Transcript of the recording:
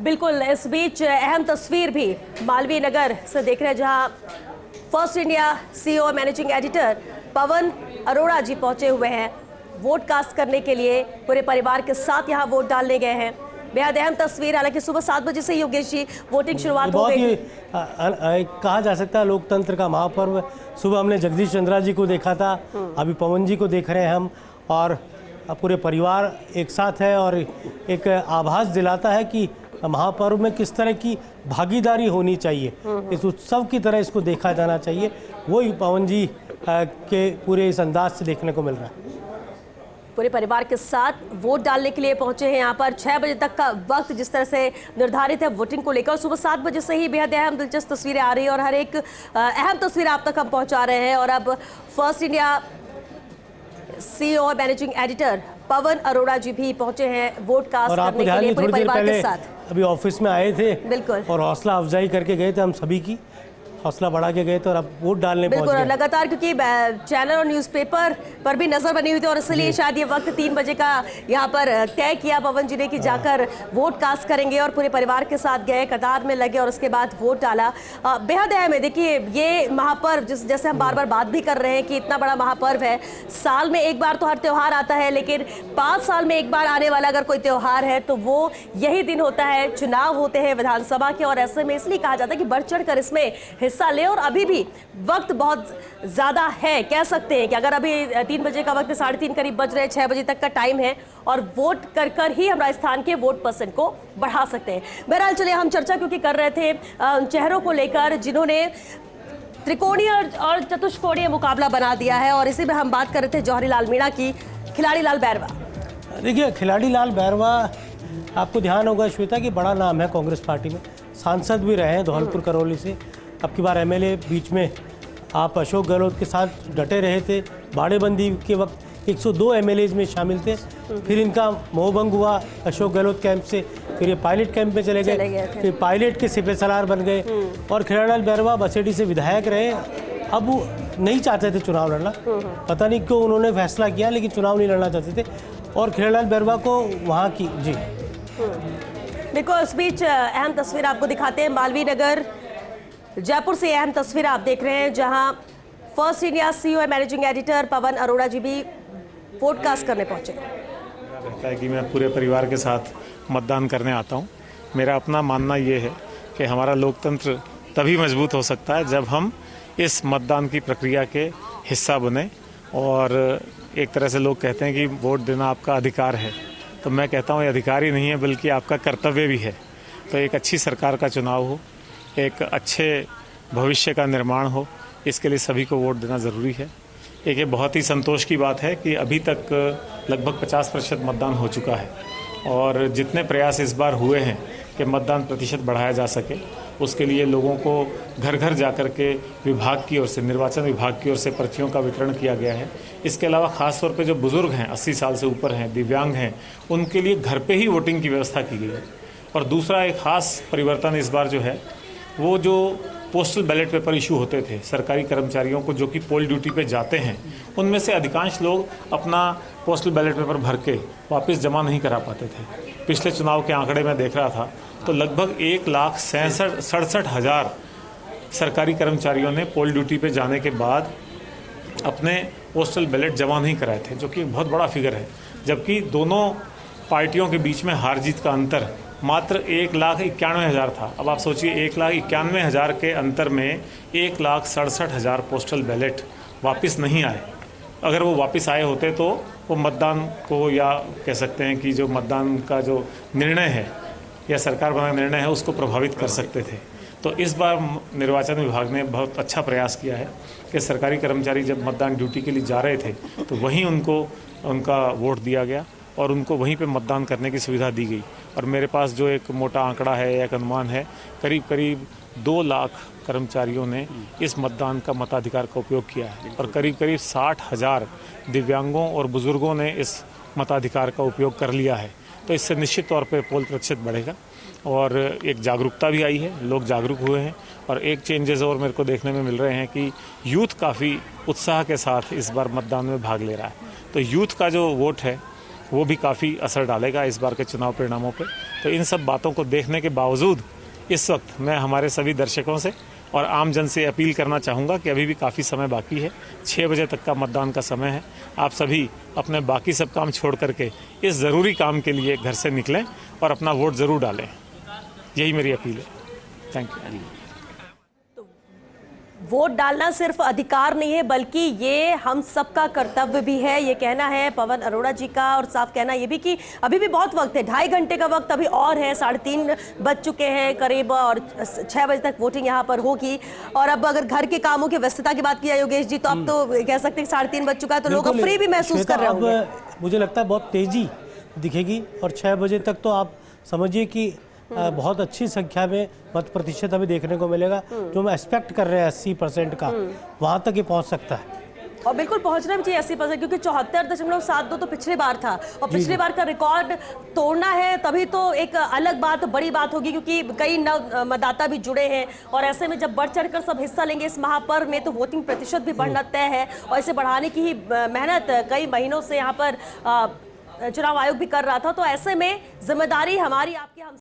बिल्कुल, इस बीच अहम तस्वीर भी मालवीय नगर से देख रहे हैं, जहां first India CEO managing editor Pawan Arora ji पहुंचे हुए हैं वोट कास्ट करने के लिए। पूरे परिवार के साथ यहां वोट डालने गए हैं। बेहद अहम तस्वीर। हालांकि सुबह 7 बजे से योगेश जी वोटिंग शुरुआत हो गई। कहा जा सकता है लोकतंत्र का महापर्व। सुबह हमने जगदीश चंद्रा जी को देखा था, अभी पवन जी को देख रहे हैं हम, और पूरे परिवार एक साथ है और एक आभास दिलाता है कि महापर्व में किस तरह की भागीदारी होनी चाहिए, इस उत्सव की तरह इसको देखा जाना चाहिए। वही पवन जी के पूरे इस अंदाज से देखने को मिल रहा है। पूरे परिवार के साथ वोट डालने के लिए पहुंचे हैं यहाँ पर। 6 बजे तक का वक्त जिस तरह से निर्धारित है वोटिंग को लेकर, सुबह 7 बजे से ही बेहद अहम दिलचस्प तस्वीरें आ रही है और हर एक अहम तस्वीर आप तक हम पहुंचा रहे हैं। और अब first India CEO managing editor Pawan Arora ji भी पहुंचे हैं वोट कास्ट करने के लिए पूरे परिवार के साथ। अभी ऑफिस में आए थे बिल्कुल, और हौसला अफजाई करके गए थे, हम सभी की हौसला बढ़ा के गए थे और अब वोट डालने पहुंच गए। लगातार क्योंकि चैनल और न्यूज़पेपर पर भी नजर बनी हुई थी और इसलिए शायद ये वक्त 3 बजे का यहाँ पर तय किया पवन जी ने कि जाकर वोट कास्ट करेंगे, और पूरे परिवार के साथ गए, कतार में लगे और उसके बाद वोट डाला। बेहद अहम है। देखिए, ये महापर्व जैसे हम बार बार बात भी कर रहे हैं कि इतना बड़ा महापर्व है, साल में एक बार तो हर त्यौहार आता है, लेकिन 5 साल में एक बार आने वाला अगर कोई त्यौहार है तो वो यही दिन होता है। चुनाव होते हैं विधानसभा के, और ऐसे में इसलिए कहा जाता है कि बढ़ चढ़ कर इसमें हिस्सा ले। और अभी भी वक्त बहुत ज्यादा है, कह सकते हैं कि अगर अभी 3 बजे का वक्त, 3:30 करीब बज रहे, 6 बजे तक का टाइम है और वोट कर ही हम राजस्थान के वोट परसेंट को बढ़ा सकते हैं। बहरहाल चलिए, हम चर्चा क्योंकि कर रहे थे चेहरों को लेकर जिन्होंने त्रिकोणीय और चतुष्कोणीय मुकाबला बना दिया है, और इसी में हम बात कर रहे थे जौहरी लाल मीणा की, खिलाड़ी लाल बैरवा। देखिए, खिलाड़ी लाल बैरवा, आपको ध्यान होगा श्वेता कि बड़ा नाम है कांग्रेस पार्टी में, सांसद भी रहे हैं धौलपुर करौली से, अब की बार एमएलए। बीच में आप अशोक गहलोत के साथ डटे रहे थे, बाड़ेबंदी के वक्त 102 एमएलएज में शामिल थे, फिर इनका मोहभंग हुआ अशोक गहलोत कैंप से, फिर ये पायलट कैंप में चले गए, फिर पायलट के सिपह सलार बन गए, और खिलाड़ी लाल बैरवा बसेडी से विधायक रहे। अब वो नहीं चाहते थे चुनाव लड़ना, पता नहीं क्यों उन्होंने फैसला किया, लेकिन चुनाव नहीं लड़ना चाहते थे, और खिलाड़ी लाल बैरवा को वहाँ की जी। देखो, इस बीच अहम तस्वीर आपको दिखाते हैं मालवीय नगर जयपुर से। अहम तस्वीर आप देख रहे हैं जहां first India CEO managing editor Pawan Arora ji भी वोट कास्ट करने पहुंचे। रहता है कि मैं पूरे परिवार के साथ मतदान करने आता हूं। मेरा अपना मानना ये है कि हमारा लोकतंत्र तभी मजबूत हो सकता है जब हम इस मतदान की प्रक्रिया के हिस्सा बने। और एक तरह से लोग कहते हैं कि वोट देना आपका अधिकार है, तो मैं कहता हूँ ये अधिकार ही नहीं है बल्कि आपका कर्तव्य भी है। तो एक अच्छी सरकार का चुनाव हो, एक अच्छे भविष्य का निर्माण हो, इसके लिए सभी को वोट देना ज़रूरी है। एक ये बहुत ही संतोष की बात है कि अभी तक लगभग 50% मतदान हो चुका है, और जितने प्रयास इस बार हुए हैं कि मतदान प्रतिशत बढ़ाया जा सके, उसके लिए लोगों को घर घर जाकर के विभाग की ओर से, निर्वाचन विभाग की ओर से पर्चियों का वितरण किया गया है। इसके अलावा ख़ास तौर पे जो बुज़ुर्ग हैं, 80 साल से ऊपर हैं, दिव्यांग हैं, उनके लिए घर पे ही वोटिंग की व्यवस्था की गई है। और दूसरा एक ख़ास परिवर्तन इस बार जो है, वो जो पोस्टल बैलेट पेपर इशू होते थे सरकारी कर्मचारियों को जो कि पोल ड्यूटी पे जाते हैं, उनमें से अधिकांश लोग अपना पोस्टल बैलेट पेपर भर के वापस जमा नहीं करा पाते थे। पिछले चुनाव के आंकड़े में देख रहा था तो लगभग 1,67,000 सरकारी कर्मचारियों ने पोल ड्यूटी पे जाने के बाद अपने पोस्टल बैलेट जमा नहीं कराए थे, जो कि बहुत बड़ा फिगर है। जबकि दोनों पार्टियों के बीच में हार जीत का अंतर मात्र 1,91,000 था। अब आप सोचिए, 1,91,000 के अंतर में 1,67,000 पोस्टल बैलेट वापस नहीं आए। अगर वो वापस आए होते तो वो मतदान को, या कह सकते हैं कि जो मतदान का जो निर्णय है या सरकार बनाने का निर्णय है, उसको प्रभावित कर सकते थे। तो इस बार निर्वाचन विभाग ने बहुत अच्छा प्रयास किया है कि सरकारी कर्मचारी जब मतदान ड्यूटी के लिए जा रहे थे तो वहीं उनको उनका वोट दिया गया और उनको वहीं पे मतदान करने की सुविधा दी गई। और मेरे पास जो एक मोटा आंकड़ा है, एक अनुमान है, करीब करीब 2 लाख कर्मचारियों ने इस मतदान का मताधिकार का उपयोग किया है, और करीब करीब 60,000 दिव्यांगों और बुजुर्गों ने इस मताधिकार का उपयोग कर लिया है। तो इससे निश्चित तौर पे पोल प्रतिशत बढ़ेगा, और एक जागरूकता भी आई है, लोग जागरूक हुए हैं। और एक चेंजेस और मेरे को देखने में मिल रहे हैं कि यूथ काफ़ी उत्साह के साथ इस बार मतदान में भाग ले रहा है। तो यूथ का जो वोट है वो भी काफ़ी असर डालेगा इस बार के चुनाव परिणामों पे। तो इन सब बातों को देखने के बावजूद इस वक्त मैं हमारे सभी दर्शकों से और आम जन से अपील करना चाहूँगा कि अभी भी काफ़ी समय बाकी है, 6 बजे तक का मतदान का समय है। आप सभी अपने बाकी सब काम छोड़ करके इस ज़रूरी काम के लिए घर से निकलें और अपना वोट ज़रूर डालें, यही मेरी अपील है। Thank you. वोट डालना सिर्फ अधिकार नहीं है बल्कि ये हम सबका कर्तव्य भी है, ये कहना है पवन अरोड़ा जी का। और साफ कहना ये भी कि अभी भी बहुत वक्त है, 2.5 घंटे का वक्त अभी और है, 3:30 बज चुके हैं करीब और 6 बजे तक वोटिंग यहाँ पर होगी। और अब अगर घर के कामों की व्यस्तता की बात की जाए योगेश जी, तो अब तो कह सकते हैं 3:30 बज चुका है, तो लोग अब फ्री भी महसूस कर रहे होंगे। मुझे लगता है बहुत तेजी दिखेगी और 6 बजे तक तो आप समझिए कि बहुत अच्छी संख्या में मत प्रतिशत हमें देखने को मिलेगा। जो हम एक्सपेक्ट कर रहे हैं 80% का, वहाँ तक ये पहुँच सकता है। और बिल्कुल पहुंचना भी चाहिए 80%, क्योंकि 74.72 तो पिछले बार था और पिछले बार का रिकॉर्ड तोड़ना है तभी तो एक अलग बात, बड़ी बात होगी, क्योंकि कई नव मतदाता भी जुड़े हैं। और ऐसे में जब बढ़ चढ़कर सब हिस्सा लेंगे इस महापर्व में, तो वोटिंग प्रतिशत भी बढ़ना तय है और इसे बढ़ाने की ही मेहनत कई महीनों से यहाँ पर चुनाव आयोग भी कर रहा था। तो ऐसे में जिम्मेदारी हमारी, आपकी, हम